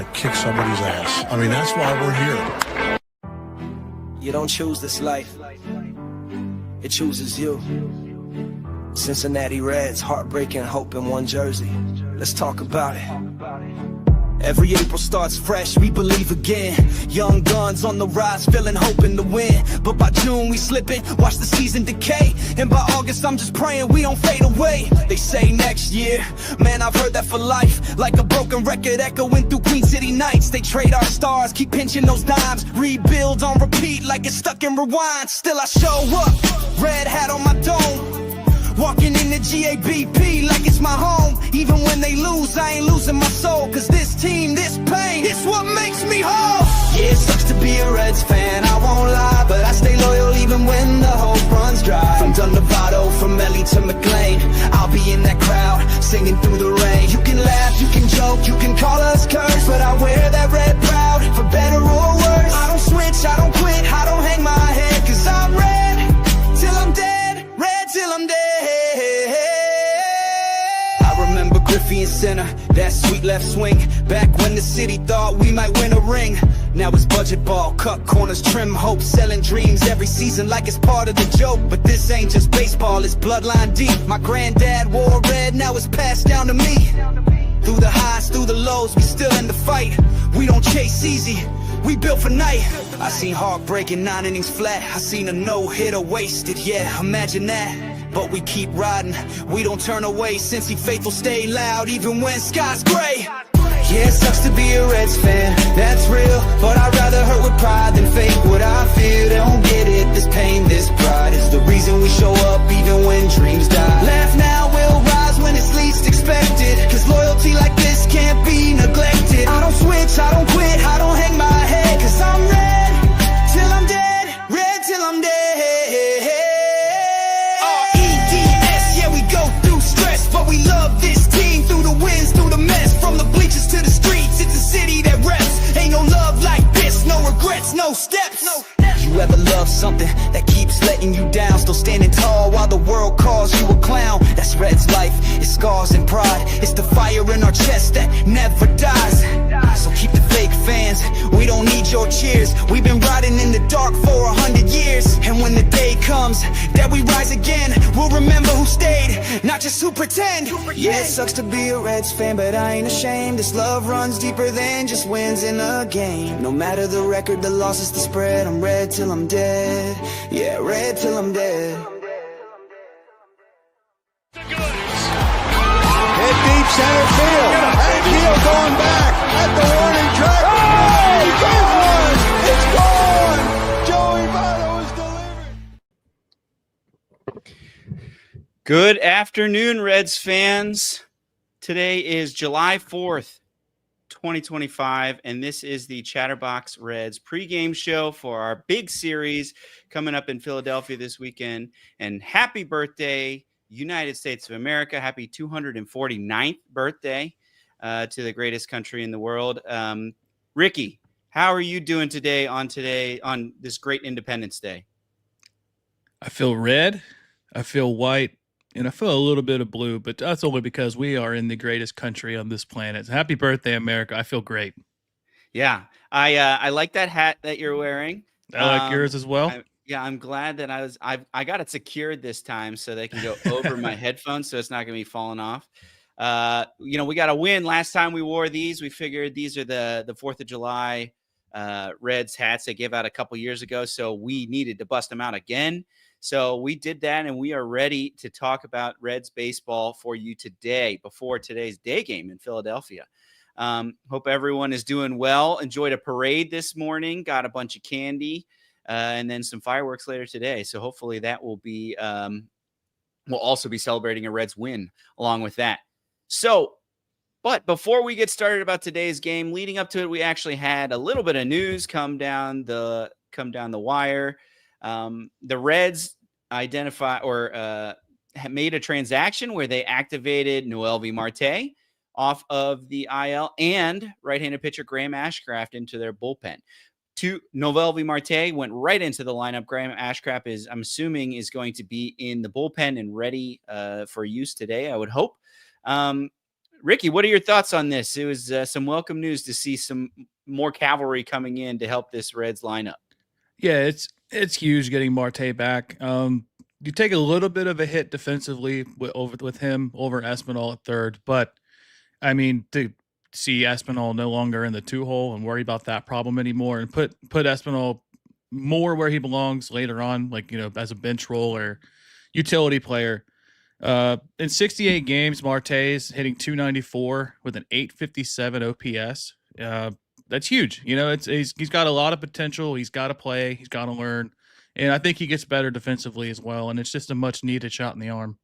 to kick somebody's ass. I mean, that's why we're here. You don't choose this life. It chooses you. Cincinnati Reds, heartbreaking hope in one jersey. Let's talk about it. Every April starts fresh, we believe again. Young guns on the rise, feeling hoping to win. But by June we slipping, watch the season decay. And by August I'm just praying we don't fade away. They say next year, man I've heard that for life. Like a broken record echoing through Queen City nights. They trade our stars, keep pinching those dimes. Rebuild on repeat like it's stuck in rewind. Still I show up, red hat on my dome. Walking in the GABP like it's my home. Even when they lose, I ain't losing my soul. Cause this team, this pain, it's what makes me whole. Yeah, it sucks to be a Reds fan, I won't lie. But I stay loyal even when the hope runs dry. From Dunlevado, from Ellie to McLean, I'll be in that crowd, singing through the rain. You can laugh, you can joke, you can call us cursed, but I wear that red proud, for better or worse. I don't switch, I don't quit, I don't hang my head. Cause I'm red, till I'm dead, red till I'm dead. Griffey and center, that sweet left swing. Back when the city thought we might win a ring. Now it's budget ball, cut corners, trim hope, selling dreams every season like it's part of the joke. But this ain't just baseball, it's bloodline deep. My granddad wore red, now it's passed down to me. Through the highs, through the lows, we still in the fight. We don't chase easy, we built for night. I seen Hart breaking 9 innings flat. I seen a no-hitter wasted, yeah, imagine that. But we keep riding, we don't turn away. Cincy faithful stay loud, even when sky's gray. Yeah, it sucks to be a Reds fan, that's real. But I'd rather hurt with pride than fake what I feel. They don't get it, this pain, this pride is the reason we show up even when dreams die. Laugh now, we'll rise when it's least expected. Cause loyalty like this can't be neglected. I don't switch, I don't quit, I don't hang my head. Cause I'm red, till I'm dead, red till I'm dead. But we love this team through the wins, through the mess. From the bleachers to the streets, it's a city that reps. Ain't no love like this, no regrets, no steps. You ever love something that keeps letting you down? Still standing tall while the world calls you a clown. That's Reds life, it's scars and pride. It's the fire in our chest that never dies. So keep the fake fans, we don't need your cheers. We've been riding in the dark for 100 years. And when the day comes that we rise again, we'll remember who stayed, not just who pretend. Yeah, it sucks to be a Reds fan, but I ain't ashamed. This love runs deeper than just wins in a game. No matter the record, the losses, the spread, I'm red till I'm dead. Yeah, red till I'm dead. Hit deep center field. And Keel going back at the warning track. Oh, he gets one. Joey Votto is delivered. Good afternoon, Reds fans. Today is July 4th, 2025, and this is the Chatterbox Reds pregame show for our big series coming up in Philadelphia this weekend. And happy birthday, United States of America. Happy 249th birthday to the greatest country in the world. Ricky, how are you doing today on this great Independence Day? I feel red, I feel white, and I feel a little bit of blue, but that's only because we are in the greatest country on this planet. Happy birthday, America. I feel great. Yeah, I like that hat that you're wearing. I like yours as well. I'm glad that I got it secured this time so they can go over my headphones so it's not going to be falling off. We got a win. Last time we wore these, we figured these are the 4th of July Reds hats they gave out a couple years ago, so we needed to bust them out again. So we did that, and we are ready to talk about Reds baseball for you today before today's day game in Philadelphia. Hope everyone is doing well. Enjoyed a parade this morning, got a bunch of candy, and then some fireworks later today. So hopefully that will be we'll also be celebrating a Reds win along with that. But before we get started about today's game, leading up to it, we actually had a little bit of news come down the wire. The Reds made a transaction where they activated Noelvi Marte off of the IL and right-handed pitcher Graham Ashcraft into their bullpen. Noelvi Marte went right into the lineup. Graham Ashcraft I'm assuming, is going to be in the bullpen and ready for use today, I would hope. Ricky, what are your thoughts on this? It was some welcome news to see some more cavalry coming in to help this Reds lineup. Yeah, it's huge getting Marte back. You take a little bit of a hit defensively with him over Espinal at third, but I mean to see Espinal no longer in the 2-hole and worry about that problem anymore, and put Espinal more where he belongs later on, like as a bench role or utility player. In 68 games, Marte's hitting 294 with an 857 OPS. That's huge. He's got a lot of potential. He's got to play. He's got to learn, and I think he gets better defensively as well. And it's just a much needed shot in the arm.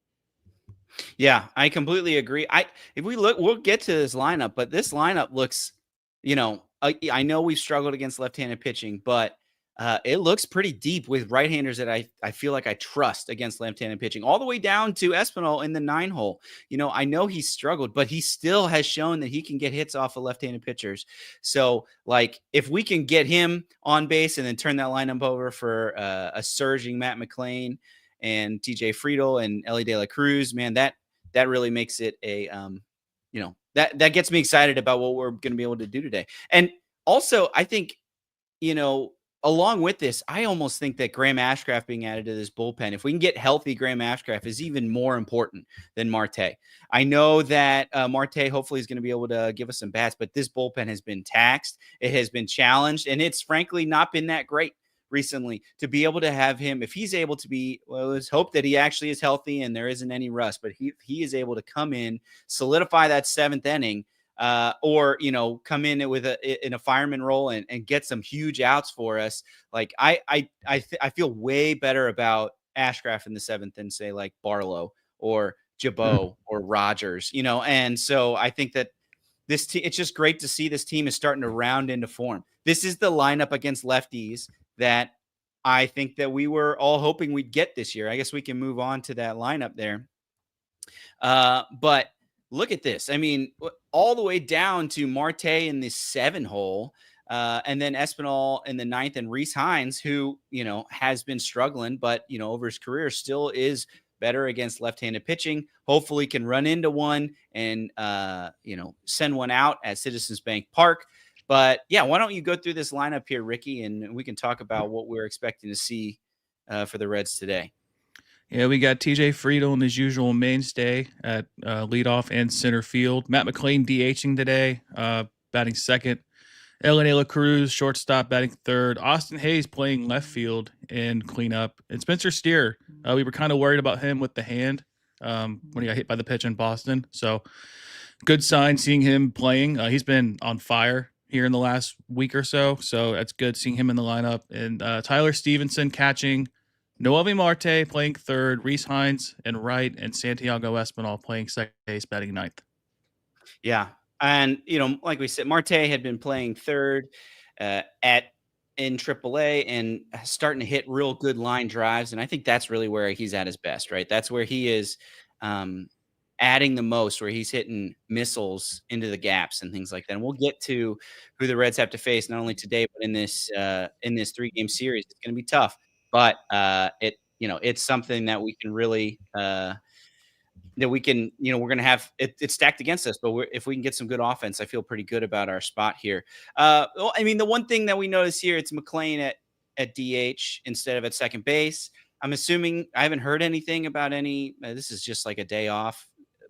Yeah, I completely agree. If we look, we'll get to this lineup, but this lineup looks, I know we've struggled against left-handed pitching, but it looks pretty deep with right-handers that I feel like I trust against left-handed pitching, all the way down to Espinal in the 9-hole. I know he's struggled, but he still has shown that he can get hits off of left-handed pitchers. So, if we can get him on base and then turn that lineup over for a surging Matt McLain and TJ Friedel and Ellie De La Cruz, man, that really makes it a, that gets me excited about what we're going to be able to do today. And also, I think, along with this, I almost think that Graham Ashcraft being added to this bullpen, if we can get healthy Graham Ashcraft, is even more important than Marte. I know that Marte hopefully is going to be able to give us some bats, but this bullpen has been taxed. It has been challenged, and it's frankly not been that great recently. To be able to have him, if he's able to be, well, let's hope that he actually is healthy and there isn't any rust, but he is able to come in, solidify that 7th inning, or come in in a fireman role and get some huge outs for us. I feel way better about Ashcraft in the 7th than say like Barlow or Jabot or Rogers, and so I think that it's just great to see this team is starting to round into form. This is the lineup against lefties that I think that we were all hoping we'd get this year. I guess we can move on to that lineup there. But look at this. I mean, all the way down to Marte in the 7-hole, and then Espinal in the 9th, and Rhys Hines, who, has been struggling, but, over his career still is better against left-handed pitching. Hopefully can run into one and, send one out at Citizens Bank Park. But yeah, why don't you go through this lineup here, Ricky, and we can talk about what we're expecting to see for the Reds today. Yeah, we got TJ Friedel in his usual mainstay at leadoff and center field. Matt McLain DHing today, batting second. Ellie De La Cruz, shortstop, batting third. Austin Hayes playing left field in cleanup. And Spencer Steer, we were kind of worried about him with the hand when he got hit by the pitch in Boston. So good sign seeing him playing. He's been on fire here in the last week or so. So that's good seeing him in the lineup. And Tyler Stevenson catching. Noelvi Marte playing third, Rhys Hines and right, and Santiago Espinal playing second base, batting 9th. Yeah. And, like we said, Marte had been playing third in AAA and starting to hit real good line drives. And I think that's really where he's at his best, right? That's where he is adding the most, where he's hitting missiles into the gaps and things like that. And we'll get to who the Reds have to face not only today, but in this 3-game series. It's going to be tough. But it's something that we can really we're going to have it's stacked against us. But if we can get some good offense, I feel pretty good about our spot here. Well, I mean, the one thing that we notice here, it's McLain at DH instead of at second base. I'm assuming I haven't heard anything about any. This is just like a day off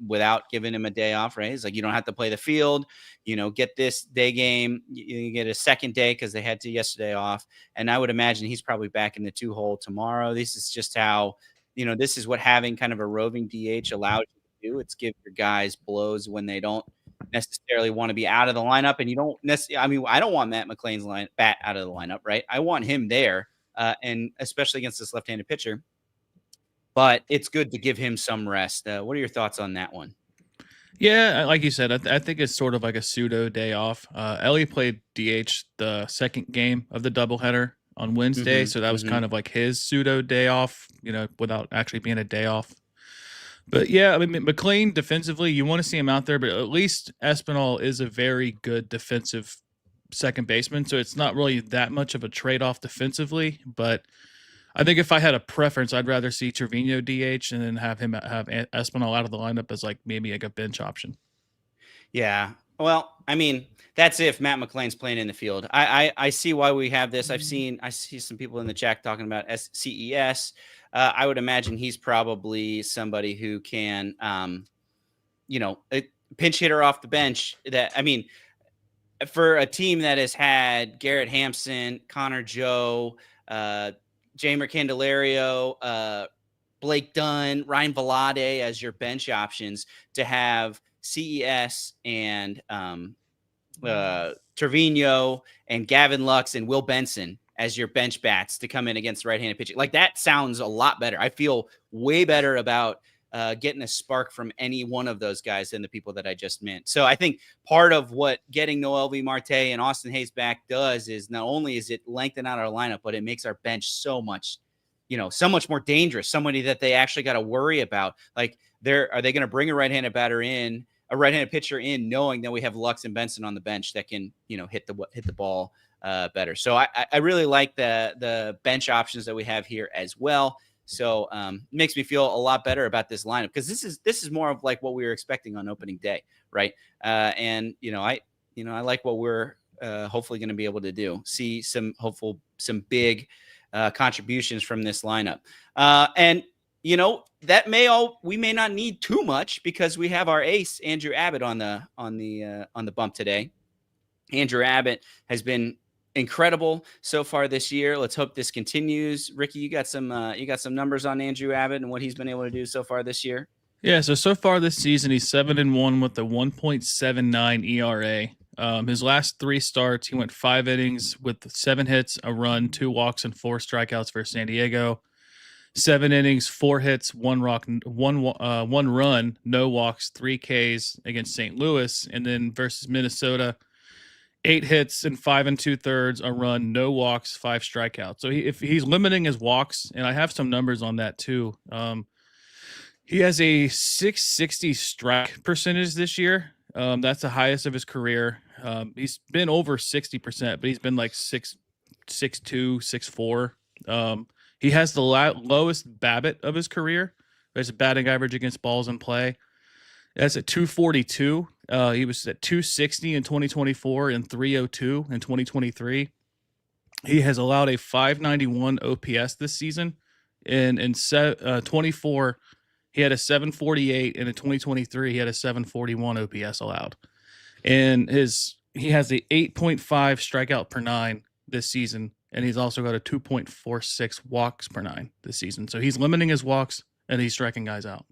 without giving him a day off, right? It's like you don't have to play the field, get this day game. You get a second day because they had to yesterday off. And I would imagine he's probably back in the 2-hole tomorrow. This is just how, this is what having kind of a roving DH allows you to do. It's give your guys blows when they don't necessarily want to be out of the lineup. And you don't necessarily, I mean, I don't want Matt McLain's bat out of the lineup, right? I want him there, and especially against this left-handed pitcher. But it's good to give him some rest. What are your thoughts on that one? Yeah, like you said, I think it's sort of like a pseudo day off. Ellie played DH the second game of the doubleheader on Wednesday, so that was kind of like his pseudo day off, without actually being a day off. But yeah, I mean, McLain defensively, you want to see him out there, but at least Espinal is a very good defensive second baseman, so it's not really that much of a trade-off defensively, but I think if I had a preference, I'd rather see Trevino DH and then have Espinal out of the lineup as like maybe like a bench option. Yeah. Well, I mean, that's if Matt McClain's playing in the field. I see why we have this. I see some people in the chat talking about CES. I would imagine he's probably somebody who can, a pinch hitter off the bench. That I mean, for a team that has had Garrett Hampson, Connor Joe, Jamer Candelario, Blake Dunn, Ryan Velade as your bench options, to have CES and Trevino and Gavin Lux and Will Benson as your bench bats to come in against right-handed pitching. Like, that sounds a lot better. I feel way better about getting a spark from any one of those guys than the people that I just meant. So I think part of what getting Noelvi, Marte, and Austin Hayes back does is not only is it lengthen out our lineup, but it makes our bench so much more dangerous. Somebody that they actually got to worry about. Like, are they going to bring a right-handed pitcher in, knowing that we have Lux and Benson on the bench that can, hit the ball better. So I really like the bench options that we have here as well. So it makes me feel a lot better about this lineup, because this is more of like what we were expecting on opening day, right? And I like what we're hopefully going to be able to do. See some big contributions from this lineup, and we may not need too much, because we have our ace Andrew Abbott on the bump today. Andrew Abbott has been incredible so far this year. Let's hope this continues. Ricky, you got some numbers on Andrew Abbott and what he's been able to do so far this year? Yeah, so far this season, he's 7-1 with a 1.79 ERA. His last 3 starts, he went 5 innings with 7 hits, a run, 2 walks, and 4 strikeouts for San Diego. 7 innings, 4 hits, 1 run, no walks, 3 Ks against St. Louis, and then versus Minnesota, 8 hits and 5 2/3, a run, no walks, 5 strikeouts. So if he's limiting his walks, and I have some numbers on that too. He has a 660 strike percentage this year. That's the highest of his career. He's been over 60%, but he's been like 6'2", 6'4". He has the lowest BABIP of his career. There's a batting average against balls in play. That's at 242. He was at 260 in 2024 and 302 in 2023. He has allowed a 591 OPS this season. And in 24, he had a 748, and in 2023, he had a 741 OPS allowed. And he has the 8.5 strikeout per 9 this season, and he's also got a 2.46 walks per 9 this season. So he's limiting his walks, and he's striking guys out.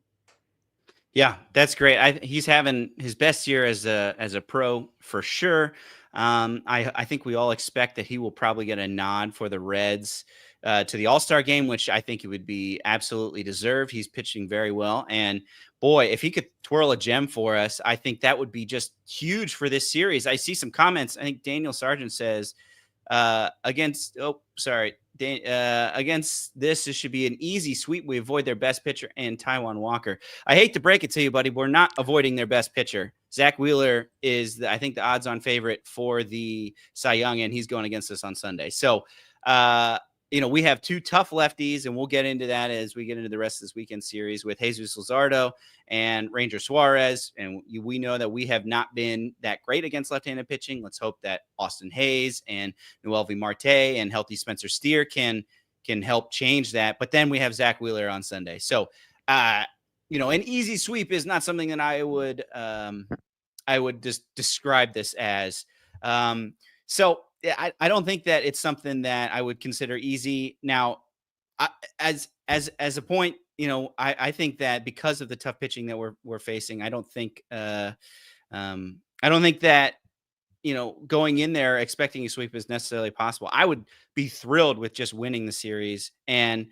Yeah, that's great. He's having his best year as a pro for sure. I think we all expect that he will probably get a nod for the Reds to the All-Star game, which I think it would be absolutely deserved. He's pitching very well. And boy, if he could twirl a gem for us, I think that would be just huge for this series. I see some comments. I think Daniel Sargent says against this, it should be an easy sweep. We avoid their best pitcher and Taijuan Walker. I hate to break it to you, buddy. We're not avoiding their best pitcher. Zach Wheeler is, I think, the odds-on favorite for the Cy Young, and he's going against us on Sunday. So, we have 2 tough lefties, and we'll get into that as we get into the rest of this weekend series with Jesus Luzardo and Ranger Suarez. And we know that we have not been that great against left-handed pitching. Let's hope that Austin Hayes and Noelvi Marte and healthy Spencer Steer can help change that. But then we have Zach Wheeler on Sunday. So, an easy sweep is not something that I would just describe this as. So I don't think that it's something that I would consider easy. Now, as a point, I think that because of the tough pitching that we're facing, I don't think that going in there expecting a sweep is necessarily possible. I would be thrilled with just winning the series and,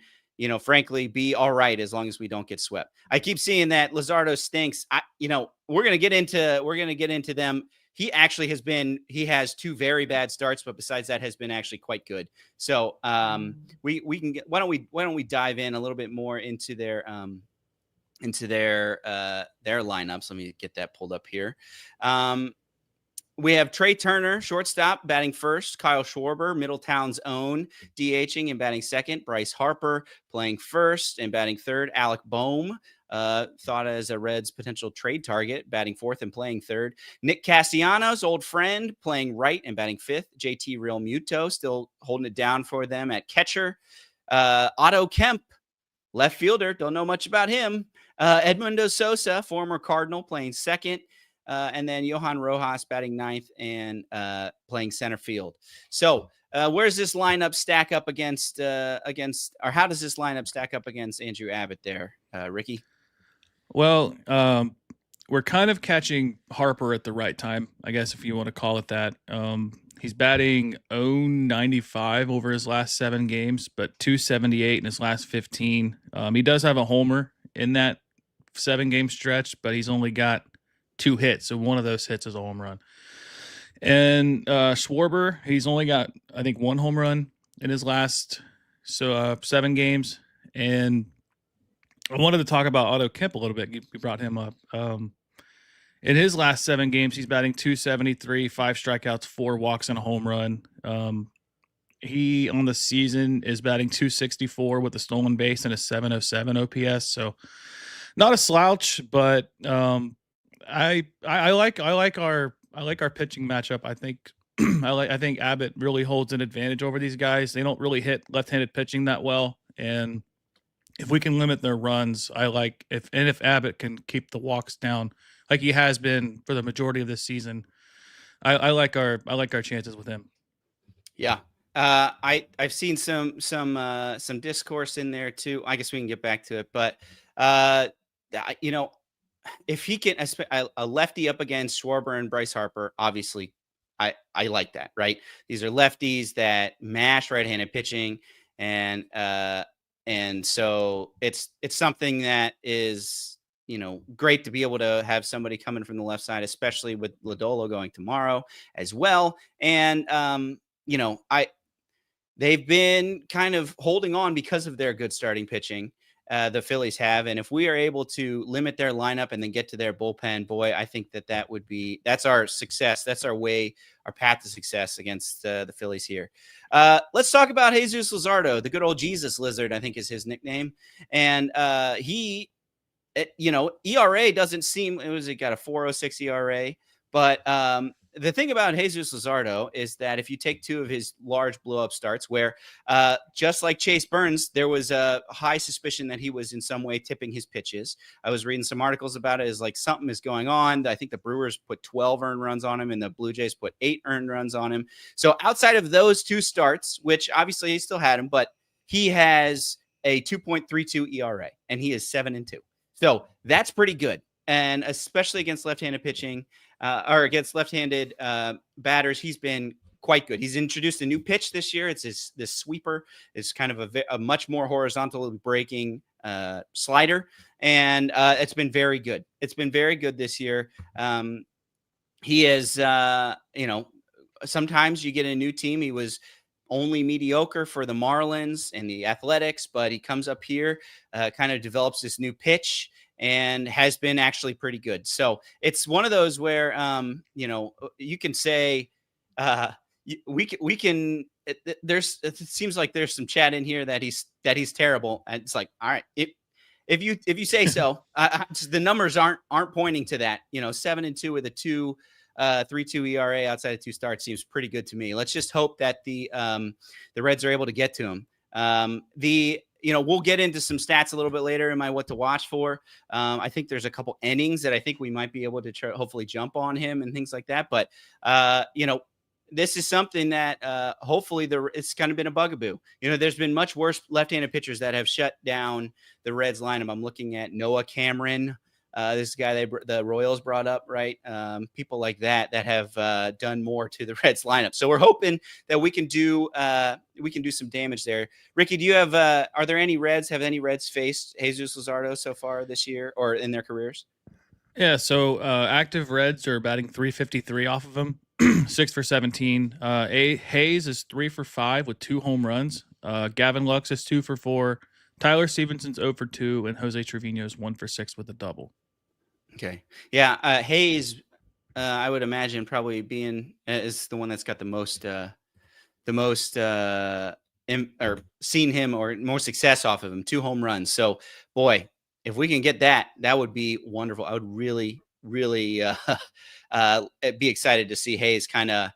frankly, be all right as long as we don't get swept. I keep seeing that Luzardo stinks. We're going to get into them. He actually has 2 very bad starts, but besides that has been actually quite good. So we can get, why don't we dive in a little bit more into their lineups. Let me get that pulled up here. We have Trey Turner, shortstop, batting first. Kyle Schwarber, Middletown's own, DHing and batting second. Bryce Harper playing first and batting third. Alec Boehm thought as a Reds potential trade target, batting fourth and playing third. Nick Castellanos, old friend, playing right and batting fifth. JT Real Muto still holding it down for them at catcher. Otto Kemp, left fielder, don't know much about him. Edmundo Sosa, former Cardinal, playing second. And then Johan Rojas batting ninth and playing center field. So where's this lineup stack up against, or how does this lineup stack up against Andrew Abbott there, Ricky? Well, we're kind of catching Harper at the right time, I guess, if you want to call it that. He's batting 0.95 over his last 7 games, but 278 in his last 15. He does have a homer in that 7-game stretch, but he's only got 2 hits, so one of those hits is a home run. And Schwarber, he's only got, I think, 1 home run in his last 7 games. And I wanted to talk about Otto Kemp a little bit. You brought him up. In his last 7 games, he's batting 273, 5 strikeouts, 4 walks, and a home run. He, on the season, is batting 264 with a stolen base and a 707 OPS. So not a slouch, but I like our pitching matchup. I think I think Abbott really holds an advantage over these guys. They don't really hit left-handed pitching that well, and if we can limit their runs, if Abbott can keep the walks down like he has been for the majority of this season, I like our chances with him. Yeah. I've seen some discourse in there too. I guess we can get back to it, but if he can, a lefty up against Schwarber and Bryce Harper, obviously, I like that, right? These are lefties that mash right-handed pitching, and so it's something that is great to be able to have somebody coming from the left side, especially with Lodolo going tomorrow as well, and they've been kind of holding on because of their good starting pitching. The Phillies have, and if we are able to limit their lineup and then get to their bullpen, boy, I think that's our success. That's our path to success against the Phillies here. Let's talk about Jesus Luzardo, the good old Jesus Lizard, I think is his nickname. And ERA doesn't seem, it got a 4.06 ERA, but the thing about Jesus Luzardo is that if you take 2 of his large blow-up starts where, just like Chase Burns, there was a high suspicion that he was in some way tipping his pitches. I was reading some articles about it. Is like something is going on. I think the Brewers put 12 earned runs on him and the Blue Jays put 8 earned runs on him. So outside of those 2 starts, which obviously he still had him, but he has a 2.32 ERA and he is 7-2. So that's pretty good. And especially against left-handed pitching, or against left-handed batters, he's been quite good. He's introduced a new pitch this year. It's this sweeper. It's kind of a much more horizontal breaking slider, and it's been very good. It's been very good this year. He is, sometimes you get a new team. He was only mediocre for the Marlins and the Athletics, but he comes up here, kind of develops this new pitch, and has been actually pretty good. So it's one of those where, you can say, we can, it seems like there's some chat in here that he's terrible. And it's like, all right, if you say so, the numbers aren't pointing to that. 7-2 with a 2.32 ERA outside of 2 starts seems pretty good to me. Let's just hope that the Reds are able to get to him. We'll get into some stats a little bit later in my what to watch for. I think there's a couple innings that I think we might be able to hopefully jump on him and things like that. But, this is something that hopefully it's kind of been a bugaboo. There's been much worse left-handed pitchers that have shut down the Reds lineup. I'm looking at Noah Cameron. This guy the Royals brought up, right? People like that have done more to the Reds lineup. So we're hoping that we can do some damage there. Ricky, do you have have any Reds faced Jesus Luzardo so far this year or in their careers? Yeah, so active Reds are batting 353 off of him, 6 for 17. Hayes is 3 for 5 with 2 home runs. Gavin Lux is 2 for 4. Tyler Stevenson's 0 for 2, and Jose Trevino is 1 for 6 with a double. Okay. Yeah. Hayes, I would imagine probably is the one that's got the most or seen him or more success off of him. 2 home runs. So boy, if we can get that, that would be wonderful. I would really, really be excited to see Hayes kind of,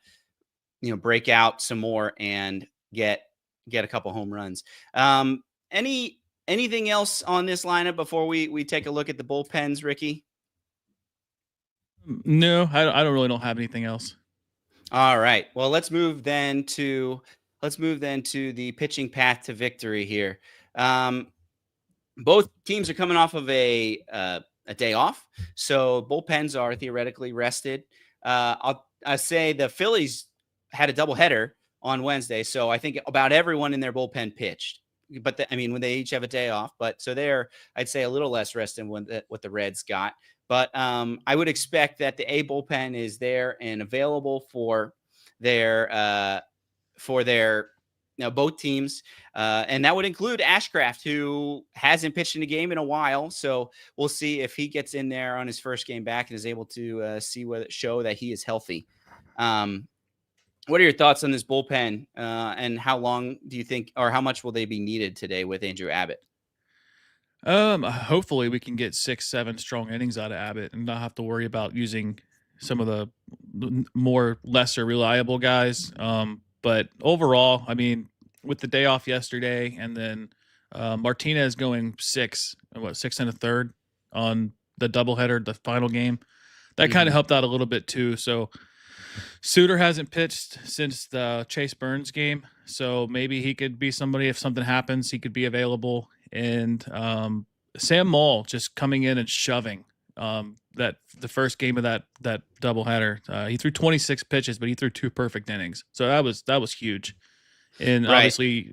break out some more and get a couple home runs. Anything else on this lineup before we take a look at the bullpens, Ricky? No, I don't really don't have anything else. All right. Well, let's move then to the pitching path to victory here. Both teams are coming off of a day off, so bullpens are theoretically rested. I say the Phillies had a doubleheader on Wednesday, so I think about everyone in their bullpen pitched. But when they each have a day off, but so they're, I'd say, a little less rest than what the Reds got. But I would expect that the A bullpen is there and available for their both teams. And that would include Ashcraft, who hasn't pitched in a game in a while. So we'll see if he gets in there on his first game back and is able to show that he is healthy. What are your thoughts on this bullpen? And how long do you think, or how much will they be needed today with Andrew Abbott? Hopefully we can get 6-7 strong innings out of Abbott and not have to worry about using some of the more lesser reliable guys. But overall, with the day off yesterday and then Martinez going 6 and 1/3 on the doubleheader, the final game, that kind of helped out a little bit too. So Suter hasn't pitched since the Chase Burns game, so maybe he could be somebody. If something happens, he could be available. And Sam Moll just coming in and shoving that the first game of that doubleheader. He threw 26 pitches, but he threw 2 perfect innings, so that was huge. And obviously,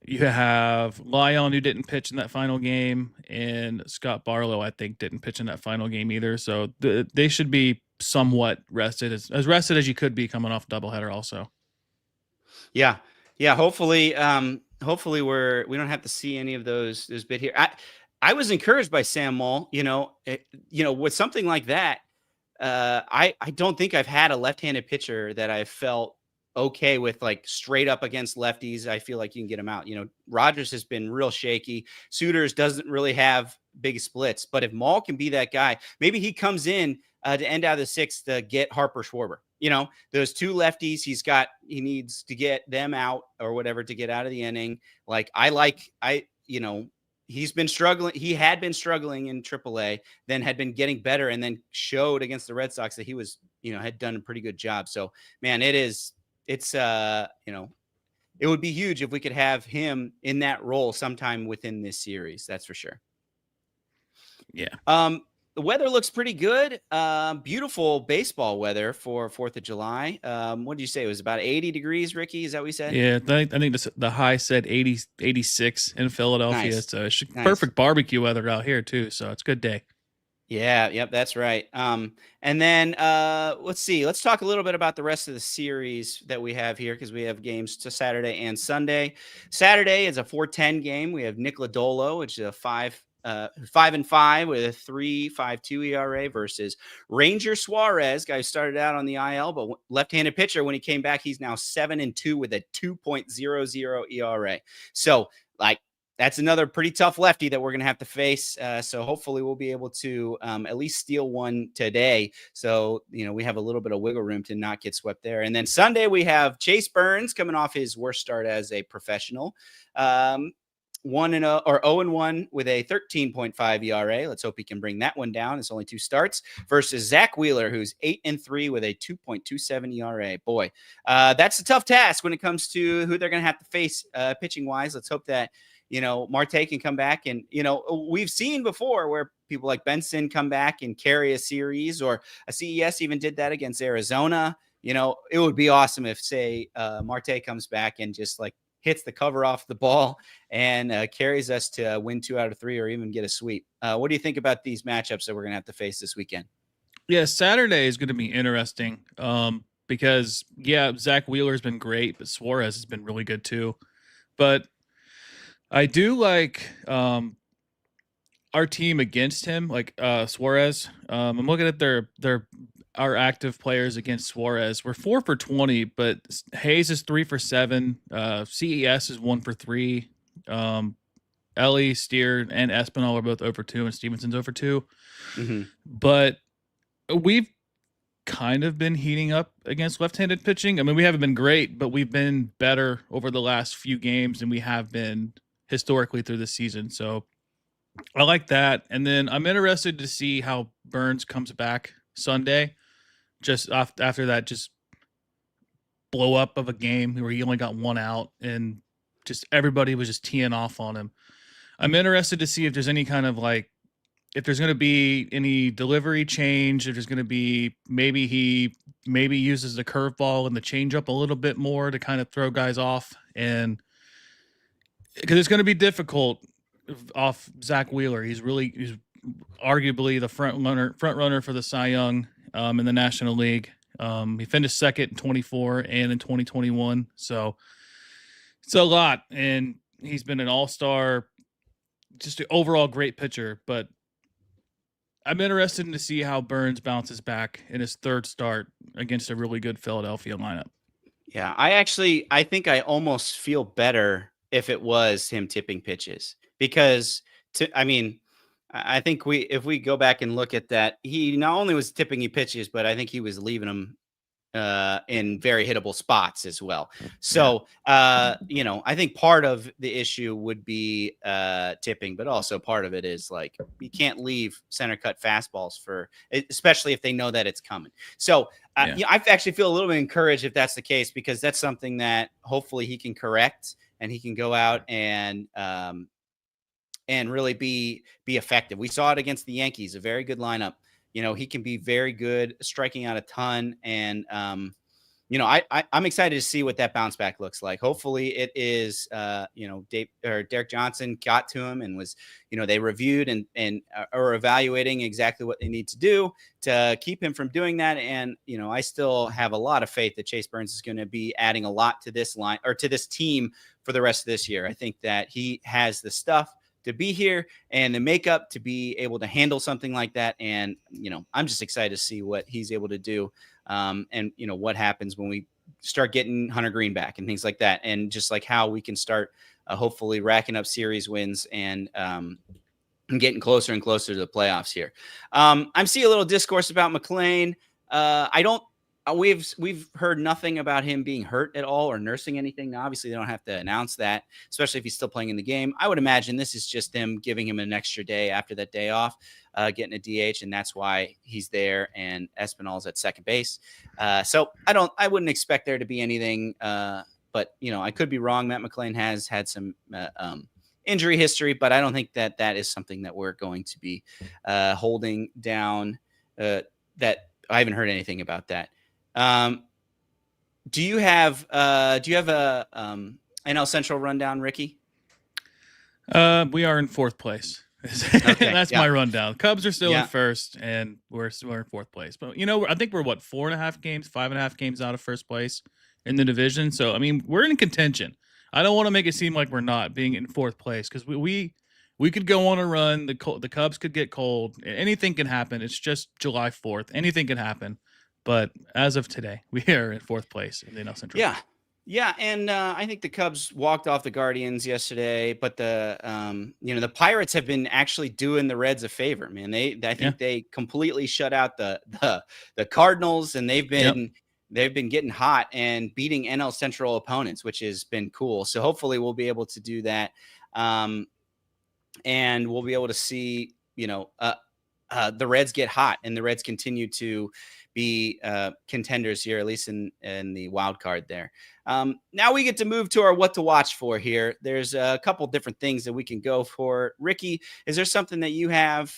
you have Lyon, who didn't pitch in that final game, and Scott Barlow, I think, didn't pitch in that final game either. So they should be somewhat rested, as rested as you could be coming off doubleheader also. Yeah. Hopefully we don't have to see any of those bit here. I was encouraged by Sam Moll, with something like that. I don't think I've had a left-handed pitcher that I felt okay with, like straight up against lefties. I feel like you can get him out. Rogers has been real shaky. Suitors doesn't really have big splits, but if Moll can be that guy, maybe he comes in to end out of the 6th to get Harper Schwarber. Those 2 lefties he needs to get them out or whatever to get out of the inning. He's been struggling. He had been struggling in AAA, then had been getting better, and then showed against the Red Sox that he was, had done a pretty good job. So, man, it would be huge if we could have him in that role sometime within this series. That's for sure. Yeah. The weather looks pretty good. Beautiful baseball weather for 4th of July. What did you say? It was about 80 degrees, Ricky? Is that what you said? Yeah, I think the high said 86 in Philadelphia. Nice. So it's perfect barbecue weather out here too. So it's a good day. Yeah, yep, that's right. And then let's see. Let's talk a little bit about the rest of the series that we have here, because we have games to Saturday and Sunday. Saturday is a 4:10 game. We have Nick Lodolo, which is a 5-5 with a 3.52 ERA versus Ranger Suarez, guy who started out on the IL, but left-handed pitcher. When he came back, he's now 7-2 with a 2.00 ERA. So, that's another pretty tough lefty that we're going to have to face. So hopefully we'll be able to at least steal one today. So, we have a little bit of wiggle room to not get swept there. And then Sunday we have Chase Burns coming off his worst start as a professional. 0-1 with a 13.5 ERA. Let's hope he can bring that one down. It's only 2 starts versus Zach Wheeler, who's 8-3 with a 2.27 ERA. Boy, that's a tough task when it comes to who they're going to have to face pitching wise. Let's hope that, Marte can come back. And, we've seen before where people like Benson come back and carry a series, or a CES even did that against Arizona. It would be awesome if, say, Marte comes back and just hits the cover off the ball and carries us to win 2 out of 3 or even get a sweep. What do you think about these matchups that we're going to have to face this weekend? Yeah, Saturday is going to be interesting because, Zach Wheeler's been great, but Suarez has been really good too. But I do like our team against him, Suarez. I'm looking at our active players against Suarez. We're 4 for 20, but Hayes is 3 for 7. CES is 1 for 3. Ellie, Steer, and Espinal are both over 2, and Stevenson's over 2. Mm-hmm. But we've kind of been heating up against left-handed pitching. I mean, we haven't been great, but we've been better over the last few games than we have been historically through the season. So I like that. And then I'm interested to see how Burns comes back Sunday, just after that just blow up of a game where he only got 1 out and just everybody was just teeing off on him. I'm interested to see if there's any kind of if there's going to be any delivery change, if there's going to be maybe he uses the curveball and the changeup a little bit more to kind of throw guys off, and because it's going to be difficult off Zach Wheeler. He's arguably the front runner for the Cy Young in the National League. He finished second in 24 and in 2021, so it's a lot, and he's been an all-star, just an overall great pitcher, but I'm interested to see how Burns bounces back in his third start against a really good Philadelphia lineup. Yeah, I think I almost feel better if it was him tipping pitches, because I think if we go back and look at that, he not only was tipping pitches, but I think he was leaving them in very hittable spots as well. So, I think part of the issue would be tipping, but also part of it is you can't leave center cut fastballs especially if they know that it's coming. So I actually feel a little bit encouraged if that's the case, because that's something that hopefully he can correct and he can go out and really be effective. We saw it against the Yankees, a very good lineup. He can be very good, striking out a ton. And, I'm excited to see what that bounce back looks like. Hopefully it is, Derek Johnson got to him and was, they reviewed and are evaluating exactly what they need to do to keep him from doing that. And, I still have a lot of faith that Chase Burns is going to be adding a lot to this line or to this team for the rest of this year. I think that he has the stuff to be here and the makeup to be able to handle something like that. And, I'm just excited to see what he's able to do. And what happens when we start getting Hunter Green back and things like that. And just how we can start hopefully racking up series wins and getting closer and closer to the playoffs here. I'm seeing a little discourse about McClain. We've heard nothing about him being hurt at all or nursing anything. Now, obviously, they don't have to announce that, especially if he's still playing in the game. I would imagine this is just them giving him an extra day after that day off, getting a DH, and that's why he's there. And Espinal's at second base. So I wouldn't expect there to be anything. But I could be wrong. Matt McClain has had some injury history, but I don't think that is something that we're going to be holding down. That I haven't heard anything about that. Do you have a NL Central rundown, Ricky? We are in fourth place. Okay, that's my rundown. Cubs are still in first, and we're in fourth place. But I think we're 5.5 games out of first place in the division. So we're in contention. I don't want to make it seem like we're not being in fourth place, because we could go on a run. The Cubs could get cold. Anything can happen. It's just July 4th. Anything can happen. But as of today, we are in fourth place in the NL Central. Yeah, and I think the Cubs walked off the Guardians yesterday, but the Pirates have been actually doing the Reds a favor, man. I think they completely shut out the Cardinals, and they've been getting hot and beating NL Central opponents, which has been cool. So hopefully we'll be able to do that, and we'll be able to see the Reds get hot and the Reds continue to be contenders here, at least in the wild card there. Now we get to move to our what to watch for here. There's a couple different things that we can go for. Ricky, is there something that you have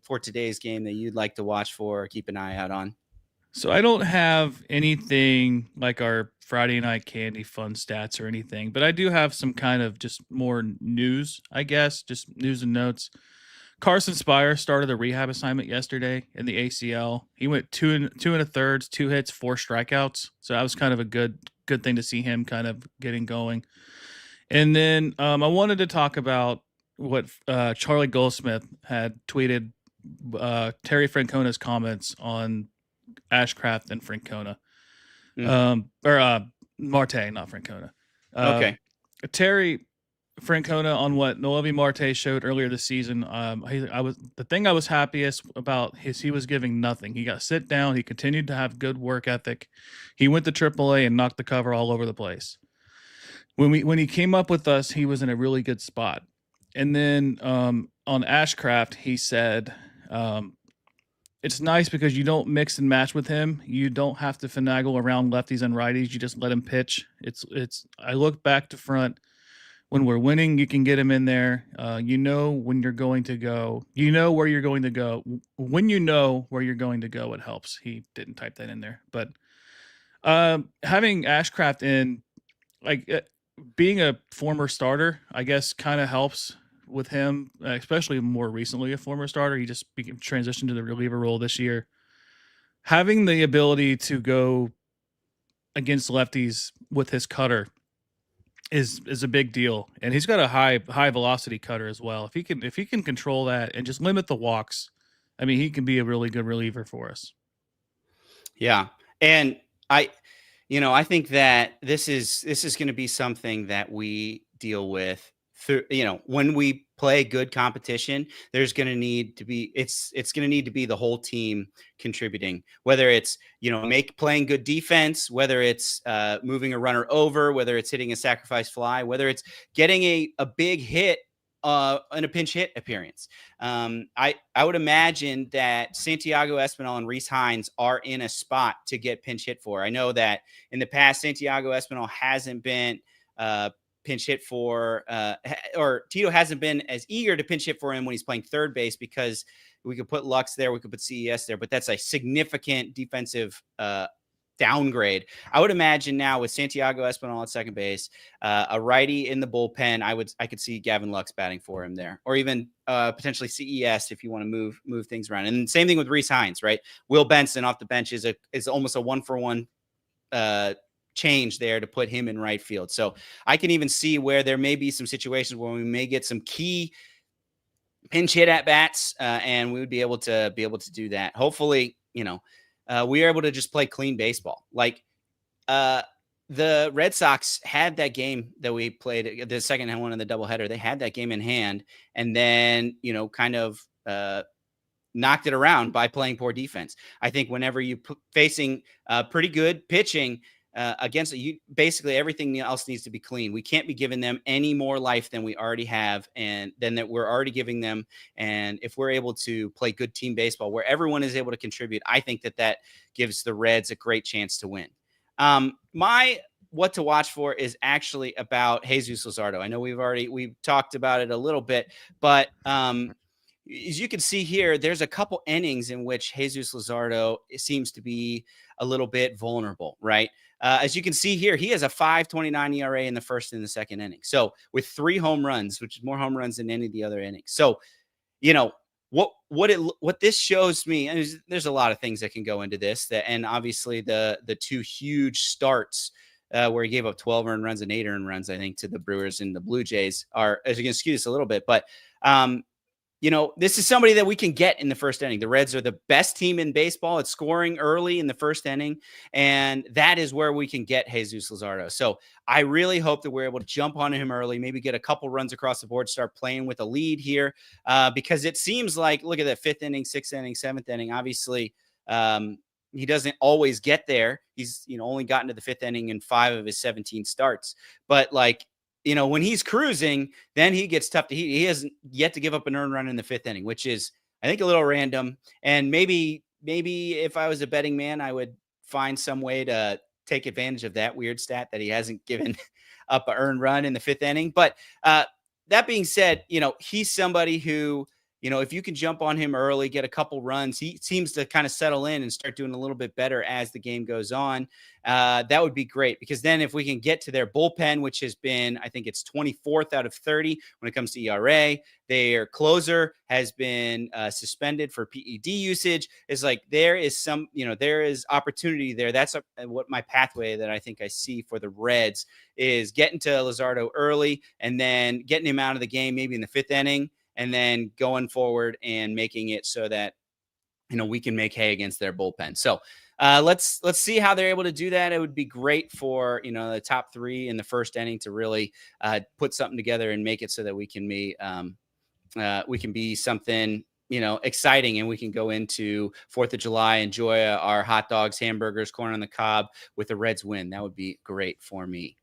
for today's game that you'd like to watch for or keep an eye out on? So I don't have anything like our Friday night candy fun stats or anything, but I do have some kind of just more news, I guess, just news and notes. Carson Spire started a rehab assignment yesterday in the ACL. He went 2 2.3, 2 hits, 4 strikeouts. So that was kind of a good thing to see him kind of getting going. And then I wanted to talk about what Charlie Goldsmith had tweeted Terry Francona's comments on Ashcraft and Francona. Marte, not Francona. Okay. Terry Francona on what Noelvi Marte showed earlier this season. The thing I was happiest about is he was giving nothing. He got sit down. He continued to have good work ethic. He went to AAA and knocked the cover all over the place. When he came up with us, he was in a really good spot. And then on Ashcraft, he said, it's nice because you don't mix and match with him. You don't have to finagle around lefties and righties. You just let him pitch. I look back to front. When we're winning, you can get him in there. You know when you're going to go. You know where you're going to go. When you know where you're going to go, it helps. He didn't type that in there. But having Ashcraft in, being a former starter, I guess kind of helps with him, especially more recently a former starter. He just transitioned to the reliever role this year. Having the ability to go against lefties with his cutter is a big deal, and he's got a high velocity cutter as well. If he can control that and just limit the walks, I mean, he can be a really good reliever for us. Yeah, and I think that this is going to be something that we deal with through, when we play good competition. There's going to need to be it's going to need to be the whole team contributing, whether it's playing good defense, whether it's moving a runner over, whether it's hitting a sacrifice fly, whether it's getting a big hit in a pinch hit appearance. I would imagine that Santiago Espinal and Rhys Hines are in a spot to get pinch hit for. I know that in the past, Santiago Espinal hasn't been pinch hit for, or Tito hasn't been as eager to pinch hit for him when he's playing third base, because we could put Lux there, we could put CES there, but that's a significant defensive downgrade. I would imagine now with Santiago Espinal at second base, a righty in the bullpen, I could see Gavin Lux batting for him there, or even potentially CES if you want to move things around. And same thing with Rhys Hines, right? Will Benson off the bench is almost a 1-for-1 change there to put him in right field. So I can even see where there may be some situations where we may get some key pinch hit at bats, and we would be able to do that. Hopefully, we are able to just play clean baseball. Like the Red Sox had that game that we played, the second one in the doubleheader. They had that game in hand, and then kind of knocked it around by playing poor defense. I think whenever you facing pretty good pitching against you, basically everything else needs to be clean. We can't be giving them any more life than we already have, and then that we're already giving them. And if we're able to play good team baseball where everyone is able to contribute, I think that gives the Reds a great chance to win. My what to watch for is actually about Jesus Luzardo. I know we've talked about it a little bit, but as you can see here, there's a couple innings in which Jesus Luzardo seems to be a little bit vulnerable, right? As you can see here, he has a 5.29 ERA in the first and the second inning. So with 3 home runs, which is more home runs than any of the other innings. So, what this shows me, and there's a lot of things that can go into this, and obviously the 2 huge starts where he gave up 12 earned runs and 8 earned runs, I think, to the Brewers and the Blue Jays are, as you can skew this a little bit, but this is somebody that we can get in the first inning. The Reds are the best team in baseball at scoring early in the first inning, and that is where we can get Jesus Luzardo. So I really hope that we're able to jump on him early, maybe get a couple runs across the board, start playing with a lead here, because it seems like, look at that 5th inning, 6th inning, 7th inning. Obviously, he doesn't always get there. He's only gotten to the 5th inning in 5 of his 17 starts, but when he's cruising, then he gets tough to heat. He hasn't yet to give up an earned run in the 5th inning, which is, I think, a little random. And maybe if I was a betting man, I would find some way to take advantage of that weird stat that he hasn't given up an earned run in the 5th inning. But that being said, he's somebody who, if you can jump on him early, get a couple runs, he seems to kind of settle in and start doing a little bit better as the game goes on. That would be great, because then if we can get to their bullpen, which has been, I think it's 24th out of 30 when it comes to ERA, their closer has been suspended for PED usage. It's like there is there is opportunity there. That's what my pathway that I think I see for the Reds is getting to Luzardo early and then getting him out of the game maybe in the 5th inning, and then going forward and making it so that, we can make hay against their bullpen. So let's see how they're able to do that. It would be great for the top 3 in the first inning to really put something together and make it so that we can be something exciting, and we can go into 4th of July, enjoy our hot dogs, hamburgers, corn on the cob with the Reds win. That would be great for me.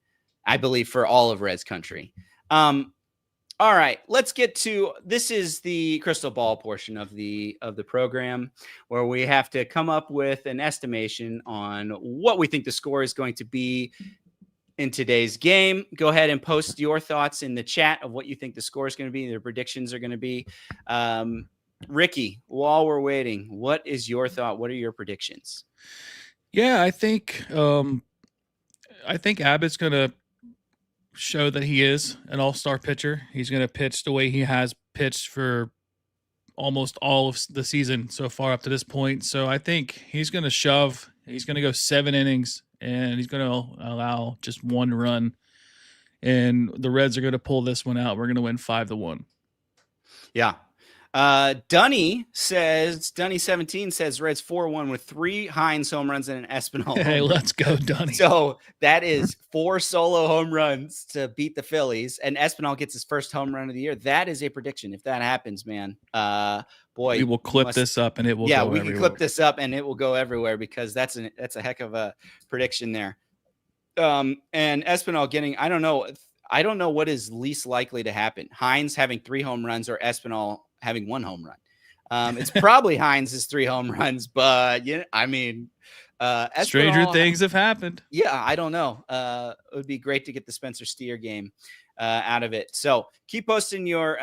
I believe for all of Reds country. All right, let's get to, this is the crystal ball portion of the program, where we have to come up with an estimation on what we think the score is going to be in today's game. Go ahead and post your thoughts in the chat of what you think the score is going to be, the predictions are going to be. Ricky, while we're waiting, what is your thought? What are your predictions? Yeah, I think Abbott's going to show that he is an all-star pitcher. He's going to pitch the way he has pitched for almost all of the season so far up to this point. So I think he's going to shove. He's going to go 7 innings, and he's going to allow just 1 run. And the Reds are going to pull this one out. We're going to win 5-1. Yeah. Dunny 17 says Reds 4-1 with 3 Hines home runs and an Espinal. Hey, let's go, Dunny. So that is 4 solo home runs to beat the Phillies, and Espinal gets his first home run of the year. That is a prediction. If that happens, man, boy, we will clip this up and it will. Yeah, go we everywhere. can clip this up and it will go everywhere, because that's a heck of a prediction there. And Espinal getting, I don't know what is least likely to happen. Hines having 3 home runs or Espinal having 1 home run. It's probably Hines' 3 home runs, but stranger things have happened. Yeah, I don't know. It would be great to get the Spencer Steer game out of it. So keep posting your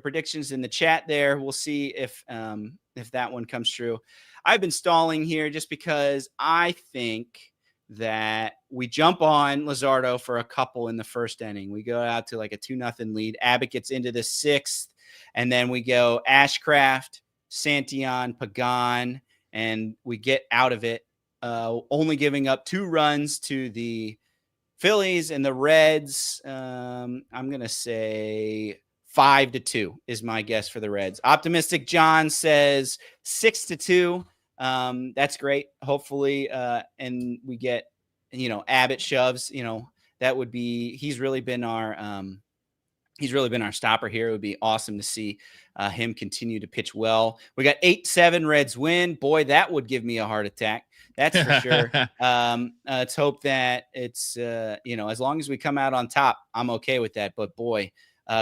predictions in the chat there. We'll see if that one comes true. I've been stalling here just because I think that we jump on Luzardo for a couple in the first inning. We go out to like a 2-0 lead. Abbott gets into the 6th. And then we go Ashcraft, Santillan, Pagan, and we get out of it, only giving up 2 runs to the Phillies. And the Reds, I'm going to say 5-2 is my guess for the Reds. Optimistic John says 6-2. That's great. Hopefully, and we get, Abbott shoves, that would be, he's really been our stopper here. It would be awesome to see him continue to pitch well. We got 8-7 Reds win. Boy, that would give me a heart attack. That's for sure. Let's hope that it's, as long as we come out on top, I'm okay with that. But boy,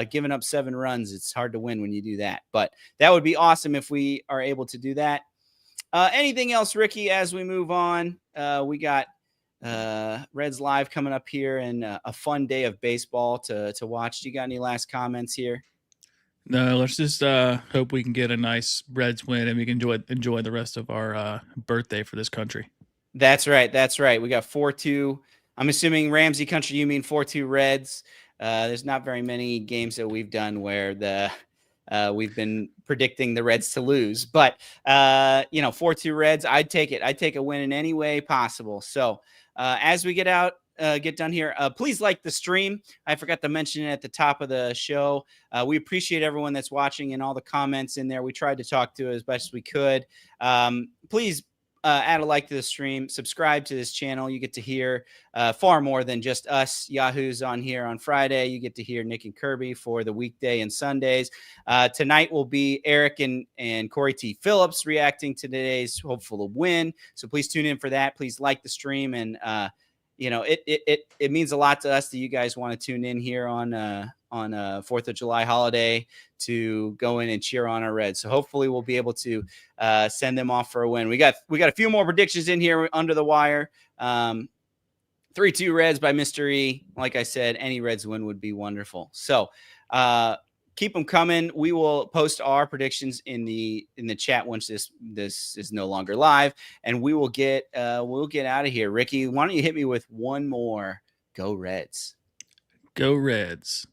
giving up 7 runs, it's hard to win when you do that. But that would be awesome if we are able to do that. Anything else, Ricky, as we move on? We got Reds Live coming up here, and a fun day of baseball to watch. Do you got any last comments here? No, let's just hope we can get a nice Reds win and we can enjoy the rest of our birthday for this country. That's right. We got 4-2. I'm assuming Ramsey country, you mean 4-2 Reds. There's not very many games that we've done where we've been predicting the Reds to lose, but 4-2 Reds, I'd take it. I'd take a win in any way possible. So as we get done here, please like the stream. I forgot to mention it at the top of the show. We appreciate everyone that's watching and all the comments in there. We tried to talk to it as best as we could. Please add a like to the stream, subscribe to this channel. You get to hear far more than just us Yahoos on here on Friday. You get to hear Nick and Kirby for the weekday and Sundays. Tonight will be Eric and Corey T. Phillips reacting to today's hopeful win. So please tune in for that. Please like the stream, and it means a lot to us that you guys want to tune in here on 4th of July holiday to go in and cheer on our Reds. So hopefully we'll be able to send them off for a win. We got a few more predictions in here under the wire. 3-2 Reds by Mr. E. Like I said, any Reds win would be wonderful. So keep them coming. We will post our predictions in the chat once this is no longer live, and we'll get out of here. Ricky, why don't you hit me with one more? Go Reds. Go Reds.